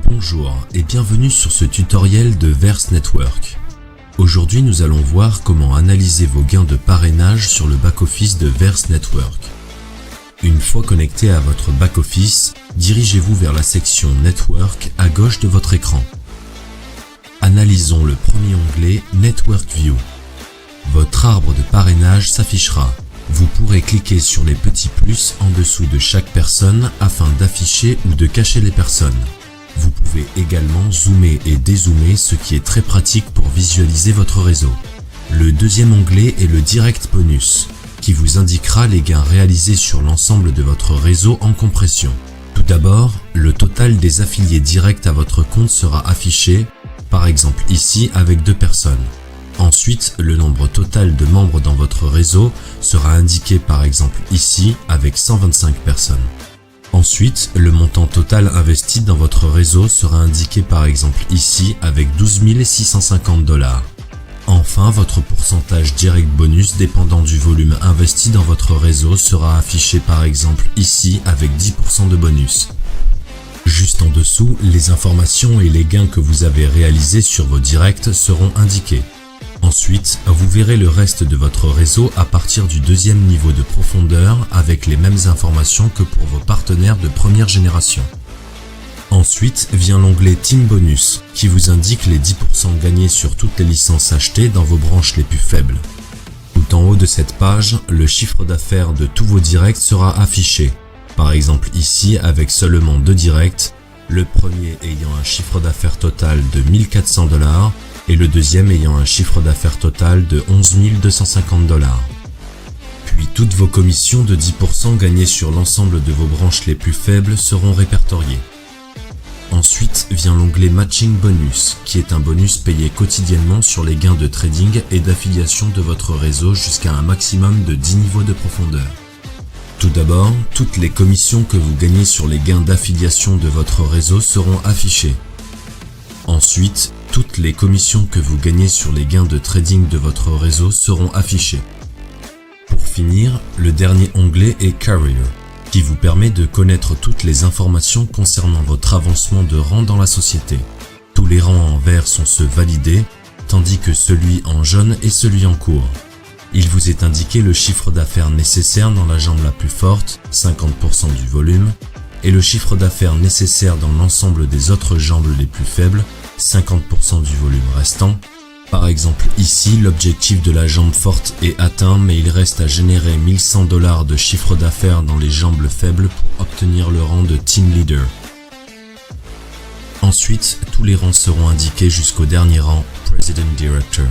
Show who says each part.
Speaker 1: Bonjour et bienvenue sur ce tutoriel de Verse Network. Aujourd'hui nous allons voir comment analyser vos gains de parrainage sur le back-office de Verse Network. Une fois connecté à votre back-office, dirigez-vous vers la section Network à gauche de votre écran. Analysons le premier onglet Network View. Votre arbre de parrainage s'affichera. Vous pourrez cliquer sur les petits plus en dessous de chaque personne afin d'afficher ou de cacher les personnes. Vous pouvez également zoomer et dézoomer, ce qui est très pratique pour visualiser votre réseau. Le deuxième onglet est le Direct Bonus, qui vous indiquera les gains réalisés sur l'ensemble de votre réseau en compression. Tout d'abord, le total des affiliés directs à votre compte sera affiché, par exemple ici avec 2 personnes. Ensuite, le nombre total de membres dans votre réseau sera indiqué par exemple ici avec 125 personnes. Ensuite, le montant total investi dans votre réseau sera indiqué par exemple ici avec 12 650 $. Enfin, votre pourcentage direct bonus dépendant du volume investi dans votre réseau sera affiché par exemple ici avec 10% de bonus. Juste en dessous, les informations et les gains que vous avez réalisés sur vos directs seront indiqués. Ensuite, vous verrez le reste de votre réseau à partir du deuxième niveau de profondeur avec les mêmes informations que pour vos partenaires de première génération. Ensuite vient l'onglet Team Bonus qui vous indique les 10% gagnés sur toutes les licences achetées dans vos branches les plus faibles. Tout en haut de cette page, le chiffre d'affaires de tous vos directs sera affiché. Par exemple ici avec seulement 2 directs, le premier ayant un chiffre d'affaires total de 1 400 $ et le deuxième ayant un chiffre d'affaires total de 11 250 $. Puis toutes vos commissions de 10% gagnées sur l'ensemble de vos branches les plus faibles seront répertoriées. Ensuite vient l'onglet Matching Bonus, qui est un bonus payé quotidiennement sur les gains de trading et d'affiliation de votre réseau jusqu'à un maximum de 10 niveaux de profondeur. Tout d'abord, toutes les commissions que vous gagnez sur les gains d'affiliation de votre réseau seront affichées. Ensuite, toutes les commissions que vous gagnez sur les gains de trading de votre réseau seront affichées. Pour finir, le dernier onglet est Career, qui vous permet de connaître toutes les informations concernant votre avancement de rang dans la société. Tous les rangs en vert sont ceux validés, tandis que celui en jaune est celui en cours. Il vous est indiqué le chiffre d'affaires nécessaire dans la jambe la plus forte, 50% du volume, et le chiffre d'affaires nécessaire dans l'ensemble des autres jambes les plus faibles, 50% du volume restant. Par exemple ici, l'objectif de la jambe forte est atteint, mais il reste à générer 1 100 $ de chiffre d'affaires dans les jambes faibles pour obtenir le rang de Team Leader. Ensuite, tous les rangs seront indiqués jusqu'au dernier rang, President Director.